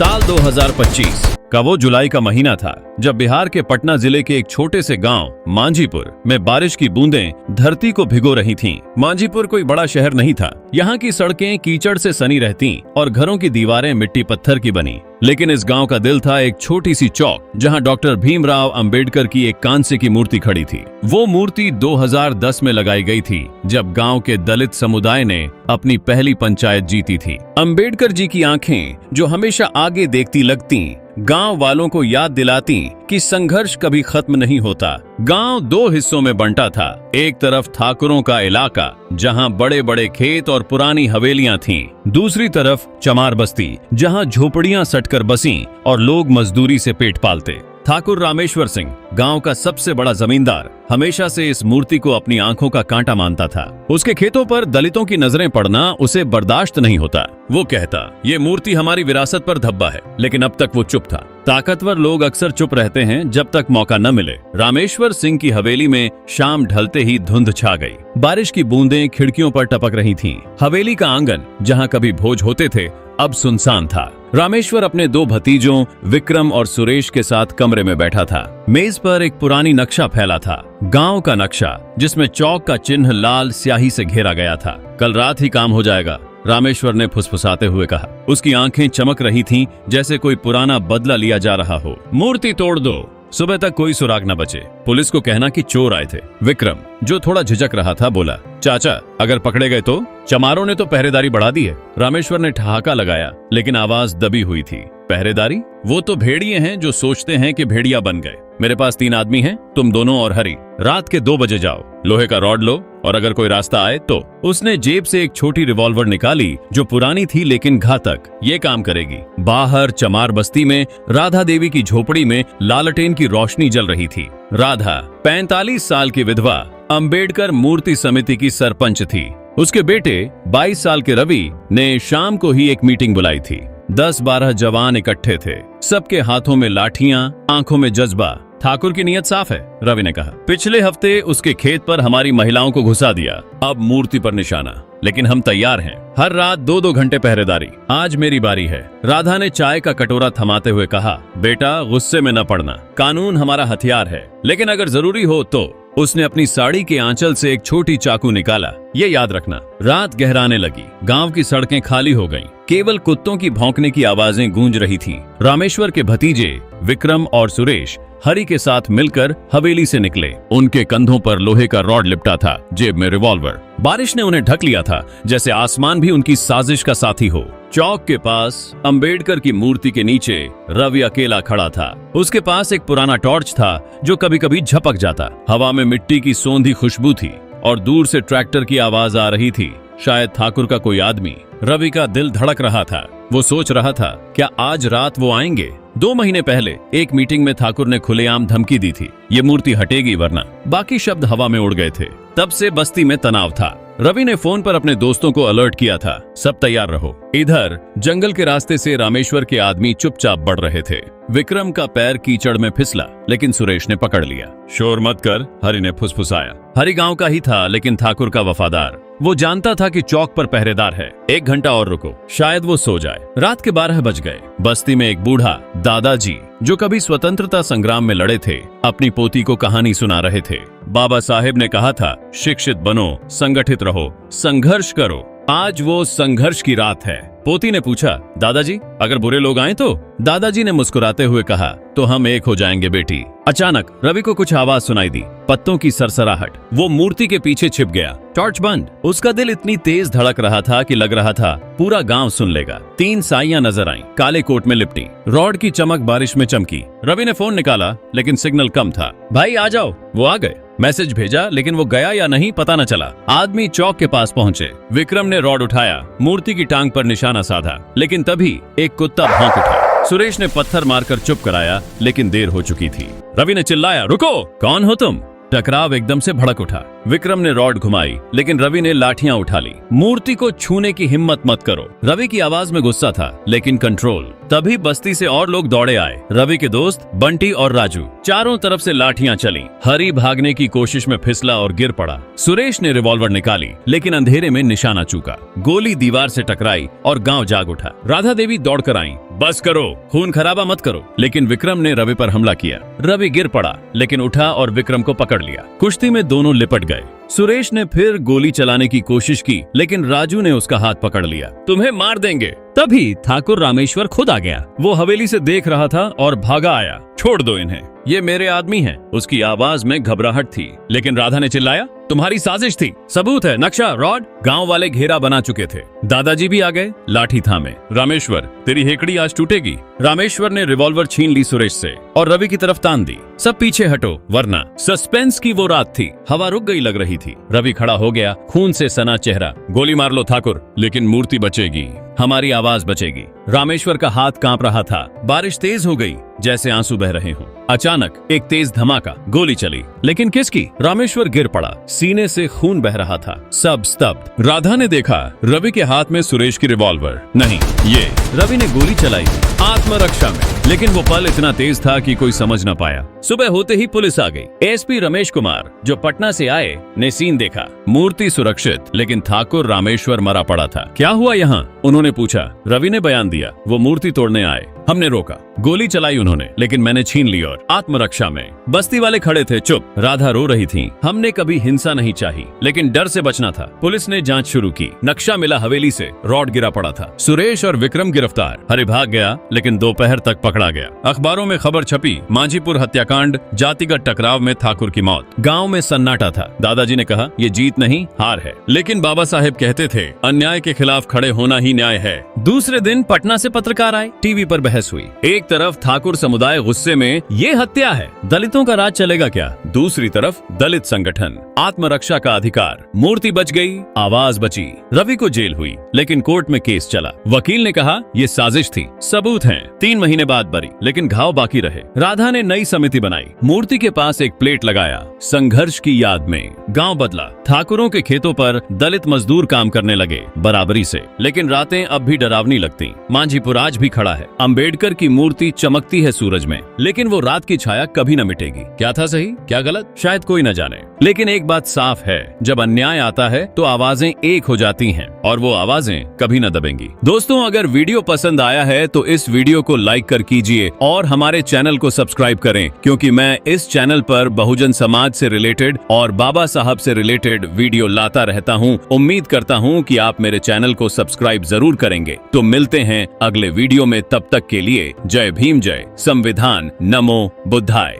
साल 2025 का वो जुलाई का महीना था जब बिहार के पटना जिले के एक छोटे से गांव मांझीपुर में बारिश की बूंदें धरती को भिगो रही थीं। मांझीपुर कोई बड़ा शहर नहीं था। यहाँ की सड़कें कीचड़ से सनी रहती और घरों की दीवारें मिट्टी पत्थर की बनी। लेकिन इस गांव का दिल था एक छोटी सी चौक जहां डॉक्टर भीमराव अंबेडकर की एक कांस्य की मूर्ति खड़ी थी। वो मूर्ति 2010 में लगाई गई थी जब गांव के दलित समुदाय ने अपनी पहली पंचायत जीती थी। अंबेडकर जी की आंखें जो हमेशा आगे देखती लगती गांव वालों को याद दिलाती कि संघर्ष कभी खत्म नहीं होता। गांव दो हिस्सों में बंटा था। एक तरफ ठाकुरों का इलाका जहां बड़े बड़े खेत और पुरानी हवेलियां थीं। दूसरी तरफ चमार बस्ती जहां झोपड़ियां सटकर बसीं और लोग मजदूरी से पेट पालते। ठाकुर रामेश्वर सिंह गांव का सबसे बड़ा जमींदार हमेशा से इस मूर्ति को अपनी आंखों का कांटा मानता था। उसके खेतों पर दलितों की नजरें पड़ना उसे बर्दाश्त नहीं होता। वो कहता, ये मूर्ति हमारी विरासत पर धब्बा है। लेकिन अब तक वो चुप था। ताकतवर लोग अक्सर चुप रहते हैं जब तक मौका न मिले। रामेश्वर सिंह की हवेली में शाम ढलते ही धुंध छा गई। बारिश की बूंदें खिड़कियों पर टपक रही थीं। हवेली का आंगन जहां कभी भोज होते थे अब सुनसान था। रामेश्वर अपने दो भतीजों विक्रम और सुरेश के साथ कमरे में बैठा था। मेज पर एक पुरानी नक्शा फैला था, गांव का नक्शा जिसमें चौक का चिन्ह लाल स्याही से घेरा गया था। कल रात ही काम हो जाएगा, रामेश्वर ने फुसफुसाते हुए कहा। उसकी आंखें चमक रही थीं जैसे कोई पुराना बदला लिया जा रहा हो। मूर्ति तोड़ दो, सुबह तक कोई सुराग न बचे। पुलिस को कहना कि चोर आए थे। विक्रम जो थोड़ा झिझक रहा था बोला, चाचा अगर पकड़े गए तो? चमारों ने तो पहरेदारी बढ़ा दी है। रामेश्वर ने ठहाका लगाया लेकिन आवाज दबी हुई थी। पहरेदारी? वो तो भेड़िए हैं जो सोचते हैं कि भेड़िया बन गए। मेरे पास 3 आदमी हैं, तुम दोनों और हरी। रात के 2 बजे जाओ, लोहे का रॉड लो और अगर कोई रास्ता आए तो। उसने जेब से एक छोटी रिवॉल्वर निकाली जो पुरानी थी लेकिन घातक। ये काम करेगी। बाहर चमार बस्ती में राधा देवी की झोपड़ी में लालटेन की रोशनी जल रही थी। राधा 45 साल की विधवा अंबेडकर मूर्ति समिति की सरपंच थी। उसके बेटे 22 साल के रवि ने शाम को ही एक मीटिंग बुलाई थी। 10-12 जवान इकट्ठे थे, सबके हाथों में लाठियां, आंखों में जज्बा। ठाकुर की नीयत साफ है, रवि ने कहा। पिछले हफ्ते उसके खेत पर हमारी महिलाओं को घुसा दिया, अब मूर्ति पर निशाना। लेकिन हम तैयार हैं। हर रात 2-2 घंटे पहरेदारी। आज मेरी बारी है। राधा ने चाय का कटोरा थमाते हुए कहा, बेटा गुस्से में न पड़ना, कानून हमारा हथियार है, लेकिन अगर जरूरी हो तो। उसने अपनी साड़ी के आंचल से एक छोटी चाकू निकाला। ये याद रखना। रात गहराने लगी। गांव की सड़कें खाली हो गईं। केवल कुत्तों की भौंकने की आवाजें गूंज रही थीं। रामेश्वर के भतीजे विक्रम और सुरेश हरी के साथ मिलकर हवेली से निकले। उनके कंधों पर लोहे का रॉड लिपटा था, जेब में रिवॉल्वर। बारिश ने उन्हें ढक लिया था जैसे आसमान भी उनकी साजिश का साथी हो। चौक के पास अंबेडकर की मूर्ति के नीचे रवि अकेला खड़ा था। उसके पास एक पुराना टॉर्च था जो कभी कभी झपक जाता। हवा में मिट्टी की सोंधी खुशबू थी और दूर से ट्रैक्टर की आवाज आ रही थी, शायद ठाकुर का कोई आदमी। रवि का दिल धड़क रहा था। वो सोच रहा था, क्या आज रात वो आएंगे? 2 महीने पहले एक मीटिंग में ठाकुर ने खुलेआम धमकी दी थी, ये मूर्ति हटेगी वरना। बाकी शब्द हवा में उड़ गए थे। तब से बस्ती में तनाव था। रवि ने फोन पर अपने दोस्तों को अलर्ट किया था, सब तैयार रहो। इधर जंगल के रास्ते से रामेश्वर के आदमी चुपचाप बढ़ रहे थे। विक्रम का पैर कीचड़ में फिसला लेकिन सुरेश ने पकड़ लिया। शोर मत कर, हरि ने फुसफुसाया। हरि गांव का ही था लेकिन ठाकुर का वफादार। वो जानता था कि चौक पर पहरेदार है। 1 घंटा और रुको, शायद वो सो जाए। रात के 12 बज गए। बस्ती में एक बूढ़ा दादाजी जो कभी स्वतंत्रता संग्राम में लड़े थे अपनी पोती को कहानी सुना रहे थे। बाबा साहेब ने कहा था, शिक्षित बनो, संगठित रहो, संघर्ष करो। आज वो संघर्ष की रात है। पोती ने पूछा, दादाजी अगर बुरे लोग आए तो? दादाजी ने मुस्कुराते हुए कहा, तो हम एक हो जाएंगे बेटी। अचानक रवि को कुछ आवाज सुनाई दी, पत्तों की सरसराहट। वो मूर्ति के पीछे छिप गया। टॉर्च बंद। उसका दिल इतनी तेज धड़क रहा था कि लग रहा था पूरा गांव सुन लेगा। 3 साइयां नजर आईं, काले कोट में लिपटी। रॉड की चमक बारिश में चमकी। रवि ने फोन निकाला लेकिन सिग्नल कम था। भाई आ जाओ। वो आ गए। मैसेज भेजा लेकिन वो गया या नहीं पता न चला। आदमी चौक के पास पहुंचे। विक्रम ने रॉड उठाया, मूर्ति की टांग पर निशाना साधा, लेकिन तभी एक कुत्ता भौंक उठा। सुरेश ने पत्थर मारकर चुप कराया लेकिन देर हो चुकी थी। रवि ने चिल्लाया, रुको, कौन हो तुम? टकराव एकदम से भड़क उठा। विक्रम ने रॉड घुमाई, लेकिन रवि ने लाठियां उठा ली। मूर्ति को छूने की हिम्मत मत करो। रवि की आवाज में गुस्सा था, लेकिन कंट्रोल। तभी बस्ती से और लोग दौड़े आए। रवि के दोस्त बंटी और राजू। चारों तरफ से लाठियां चली। हरी भागने की कोशिश में फिसला और गिर पड़ा। सुरेश ने रिवॉल्वर निकाली, लेकिन अंधेरे में निशाना चूका। गोली दीवार से टकराई और गांव जाग उठा। राधा देवी दौड़कर आईं। बस करो, खून खराबा मत करो। लेकिन विक्रम ने रवि पर हमला किया। रवि गिर पड़ा, लेकिन उठा और विक्रम को पकड़ लिया। कुश्ती में दोनों लिपट गए। सुरेश ने फिर गोली चलाने की कोशिश की, लेकिन राजू ने उसका हाथ पकड़ लिया। तुम्हें मार देंगे। तभी ठाकुर रामेश्वर खुद आ गया। वो हवेली से देख रहा था और भागा आया। छोड़ दो इन्हें, ये मेरे आदमी हैं। उसकी आवाज में घबराहट थी, लेकिन राधा ने चिल्लाया, तुम्हारी साजिश थी। सबूत है, नक्शा, रॉड। गांव वाले घेरा बना चुके थे। दादाजी भी आ गए, लाठी थामे। रामेश्वर, तेरी हेकड़ी आज टूटेगी। रामेश्वर ने रिवॉल्वर छीन ली सुरेश से और रवि की तरफ तान दी। सब पीछे हटो, वरना। सस्पेंस की वो रात थी। हवा रुक गई लग रही थी। रवि खड़ा हो गया, खून से सना चेहरा। गोली मार लो ठाकुर, लेकिन मूर्ति बचेगी, हमारी आवाज बचेगी। रामेश्वर का हाथ कांप रहा था। बारिश तेज हो गई, जैसे आंसू बह रहे हों। अचानक एक तेज धमाका, गोली चली, लेकिन किसकी? रामेश्वर गिर पड़ा। सीने से खून बह रहा था। सब स्तब्ध। राधा ने देखा रवि के हाथ में सुरेश की रिवॉल्वर नहीं, ये रवि ने गोली चलाई आत्मरक्षा में, लेकिन वो पल इतना तेज था कि कोई समझ न पाया। सुबह होते ही पुलिस आ गई। एसपी रमेश कुमार, जो पटना से आए, ने सीन देखा। मूर्ति सुरक्षित, लेकिन ठाकुर रामेश्वर मरा पड़ा था। क्या हुआ यहाँ? उन्होंने पूछा। रवि ने बयान दिया, वो मूर्ति तोड़ने आए, हमने रोका, गोली चलाई उन्होंने, लेकिन मैंने छीन ली और आत्मरक्षा में। बस्ती वाले खड़े थे चुप। राधा रो रही थी। हमने कभी हिंसा नहीं चाही, लेकिन डर से बचना था। पुलिस ने जांच शुरू की। नक्शा मिला हवेली से, रॉड गिरा पड़ा था। सुरेश और विक्रम गिरफ्तार। हरि भाग गया, लेकिन दोपहर तक पकड़ा गया। अखबारों में खबर छपी, मांझीपुर हत्याकांड, जातिगत टकराव में ठाकुर की मौत। गाँव में सन्नाटा था। दादाजी ने कहा, ये जीत नहीं, हार है। लेकिन बाबा साहेब कहते थे, अन्याय के खिलाफ खड़े होना ही न्याय है। दूसरे दिन पटना से पत्रकार आए। टीवी पर बहस हुई। एक तरफ ठाकुर समुदाय गुस्से में, ये हत्या है, दलितों का राज चलेगा क्या? दूसरी तरफ दलित संगठन, आत्मरक्षा का अधिकार। मूर्ति बच गई, आवाज बची। रवि को जेल हुई, लेकिन कोर्ट में केस चला। वकील ने कहा, ये साजिश थी, सबूत हैं। 3 महीने बाद बरी, लेकिन घाव बाकी रहे। राधा ने नई समिति बनाई। मूर्ति के पास एक प्लेट लगाया, संघर्ष की याद में। गांव बदला। ठाकुरों के खेतों पर दलित मजदूर काम करने लगे, बराबरी से। लेकिन रातें अब भी डरावनी लगती। मांझीपुर आज भी खड़ा है। अम्बेडकर की मूर्ति चमकती है सूरज में, लेकिन वो रात की छाया कभी न मिटेगी। क्या था सही, क्या गलत, शायद कोई न जाने। लेकिन एक बात साफ है, जब अन्याय आता है तो आवाजें एक हो जाती हैं, और वो आवाजें कभी न दबेंगी। दोस्तों, अगर वीडियो पसंद आया है तो इस वीडियो को लाइक कर कीजिए और हमारे चैनल को सब्सक्राइब करें, क्योंकि मैं इस चैनल पर बहुजन समाज से रिलेटेड और बाबा साहब से रिलेटेड वीडियो लाता रहता हूं। उम्मीद करता हूं कि आप मेरे चैनल को सब्सक्राइब जरूर करेंगे। तो मिलते हैं अगले वीडियो में, तब तक के लिए जय भीम, जय संविधान, नमो बुद्धाय।